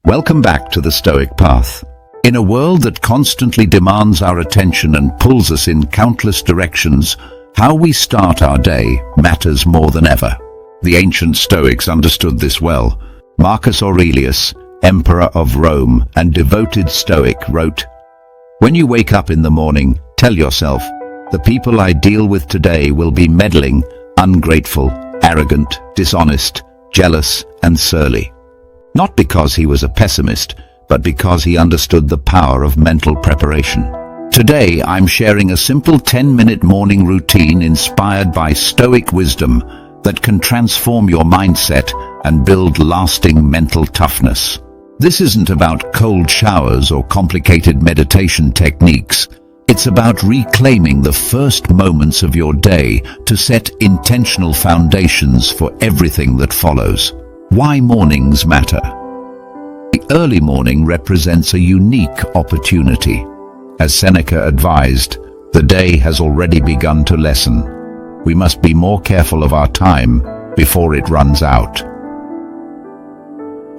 Welcome back to the Stoic Path. In a world that constantly demands our attention and pulls us in countless directions, how we start our day matters more than ever. The ancient Stoics understood this well. Marcus Aurelius, Emperor of Rome and devoted Stoic, wrote, "When you wake up in the morning, tell yourself, the people I deal with today will be meddling, ungrateful, arrogant, dishonest, jealous, and surly." Not because he was a pessimist, but because he understood the power of mental preparation. Today, I'm sharing a simple 10-minute morning routine inspired by Stoic wisdom that can transform your mindset and build lasting mental toughness. This isn't about cold showers or complicated meditation techniques. It's about reclaiming the first moments of your day to set intentional foundations for everything that follows. Why mornings matter. The early morning represents a unique opportunity. As Seneca advised, the day has already begun to lessen. We must be more careful of our time before it runs out.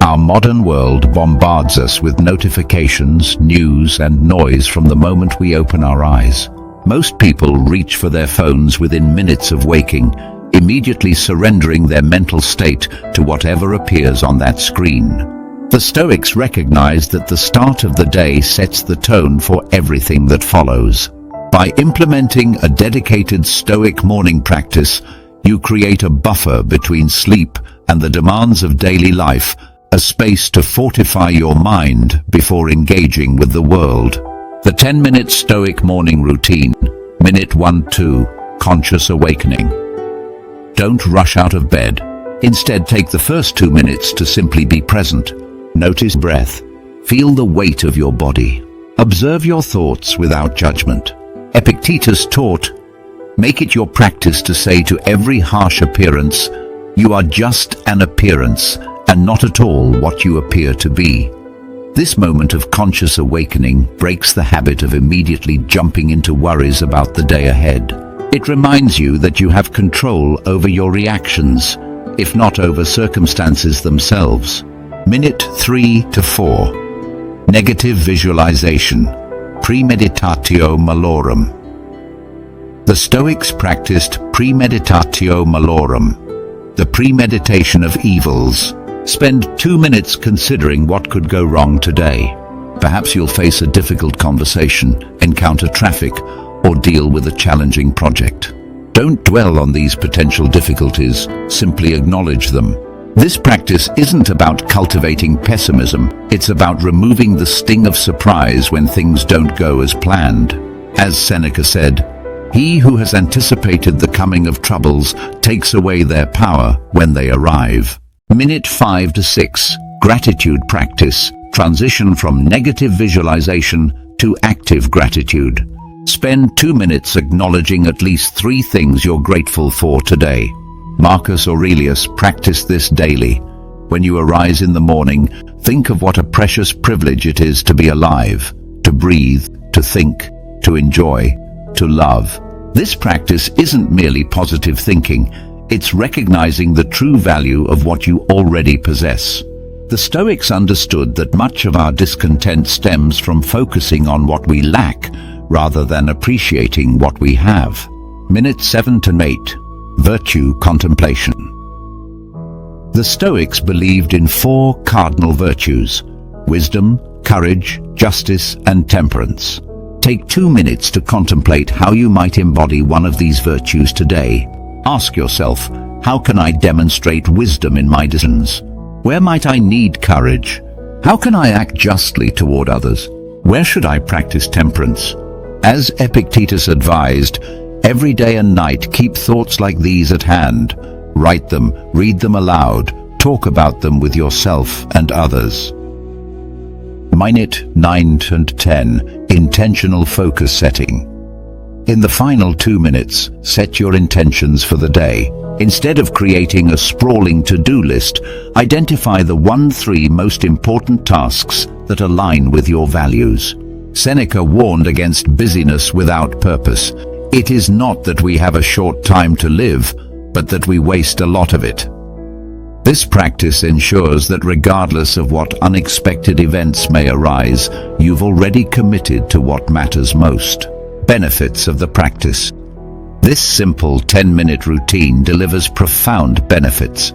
Our modern world bombards us with notifications, news, and noise from the moment we open our eyes. Most people reach for their phones within minutes of waking, immediately surrendering their mental state to whatever appears on that screen. The Stoics recognized that the start of the day sets the tone for everything that follows. By implementing a dedicated Stoic morning practice, you create a buffer between sleep and the demands of daily life, a space to fortify your mind before engaging with the world. The 10-minute Stoic morning routine. Minute 1-2, Conscious Awakening. Don't rush out of bed. Instead, take the first 2 minutes to simply be present. Notice breath. Feel the weight of your body. Observe your thoughts without judgment. Epictetus taught, "Make it your practice to say to every harsh appearance, you are just an appearance, and not at all what you appear to be." This moment of conscious awakening breaks the habit of immediately jumping into worries about the day ahead. It reminds you that you have control over your reactions, if not over circumstances themselves. Minute 3-4. Negative visualization. Premeditatio malorum. The Stoics practiced premeditatio malorum, the premeditation of evils. Spend 2 minutes considering what could go wrong today. Perhaps you'll face a difficult conversation, encounter traffic, or deal with a challenging project. Don't dwell on these potential difficulties, simply acknowledge them. This practice isn't about cultivating pessimism, it's about removing the sting of surprise when things don't go as planned. As Seneca said, "He who has anticipated the coming of troubles takes away their power when they arrive." Minute 5-6, Gratitude Practice. Transition from negative visualization to active gratitude. Spend 2 minutes acknowledging at least 3 things you're grateful for today. Marcus Aurelius practiced this daily. When you arise in the morning, think of what a precious privilege it is to be alive, to breathe, to think, to enjoy, to love. This practice isn't merely positive thinking, it's recognizing the true value of what you already possess. The Stoics understood that much of our discontent stems from focusing on what we lack rather than appreciating what we have. Minute 7-8. Virtue Contemplation. The Stoics believed in 4 cardinal virtues: wisdom, courage, justice, and temperance. Take 2 minutes to contemplate how you might embody one of these virtues today. Ask yourself, how can I demonstrate wisdom in my decisions? Where might I need courage? How can I act justly toward others? Where should I practice temperance? As Epictetus advised, every day and night keep thoughts like these at hand. Write them, read them aloud, talk about them with yourself and others. Minute 9-10, Intentional Focus Setting. In the final 2 minutes, set your intentions for the day. Instead of creating a sprawling to-do list, identify the 1-3 most important tasks that align with your values. Seneca warned against busyness without purpose. It is not that we have a short time to live, but that we waste a lot of it. This practice ensures that regardless of what unexpected events may arise, you've already committed to what matters most. Benefits of the practice. This simple 10-minute routine delivers profound benefits.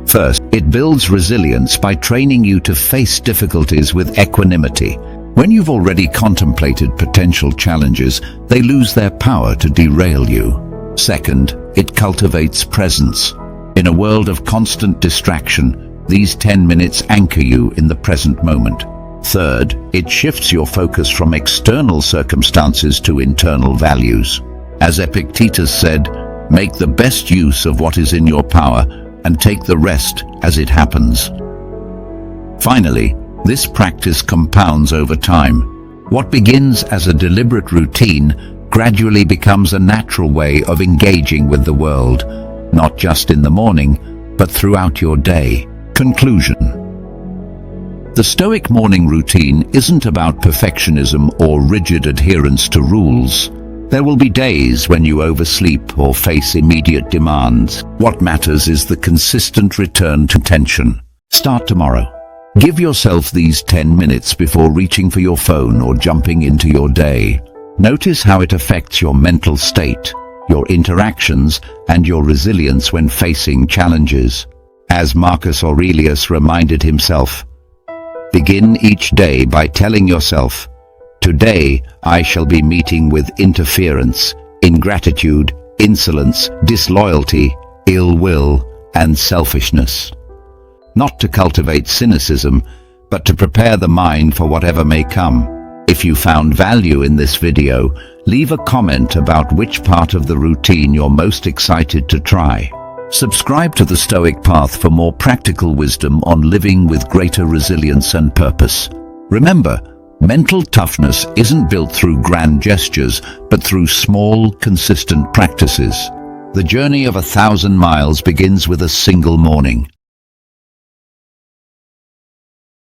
First, it builds resilience by training you to face difficulties with equanimity. When you've already contemplated potential challenges, they lose their power to derail you. Second, it cultivates presence. In a world of constant distraction, these 10 minutes anchor you in the present moment. Third, it shifts your focus from external circumstances to internal values. As Epictetus said, make the best use of what is in your power and take the rest as it happens. Finally, this practice compounds over time. What begins as a deliberate routine gradually becomes a natural way of engaging with the world, not just in the morning, but throughout your day. Conclusion. The Stoic morning routine isn't about perfectionism or rigid adherence to rules. There will be days when you oversleep or face immediate demands. What matters is the consistent return to intention. Start tomorrow. Give yourself these 10 minutes before reaching for your phone or jumping into your day. Notice how it affects your mental state, your interactions, and your resilience when facing challenges. As Marcus Aurelius reminded himself, begin each day by telling yourself, today I shall be meeting with interference, ingratitude, insolence, disloyalty, ill will, and selfishness. Not to cultivate cynicism, but to prepare the mind for whatever may come. If you found value in this video, leave a comment about which part of the routine you're most excited to try. Subscribe to the Stoic Path for more practical wisdom on living with greater resilience and purpose. Remember, mental toughness isn't built through grand gestures, but through small, consistent practices. The journey of 1,000 miles begins with a single morning.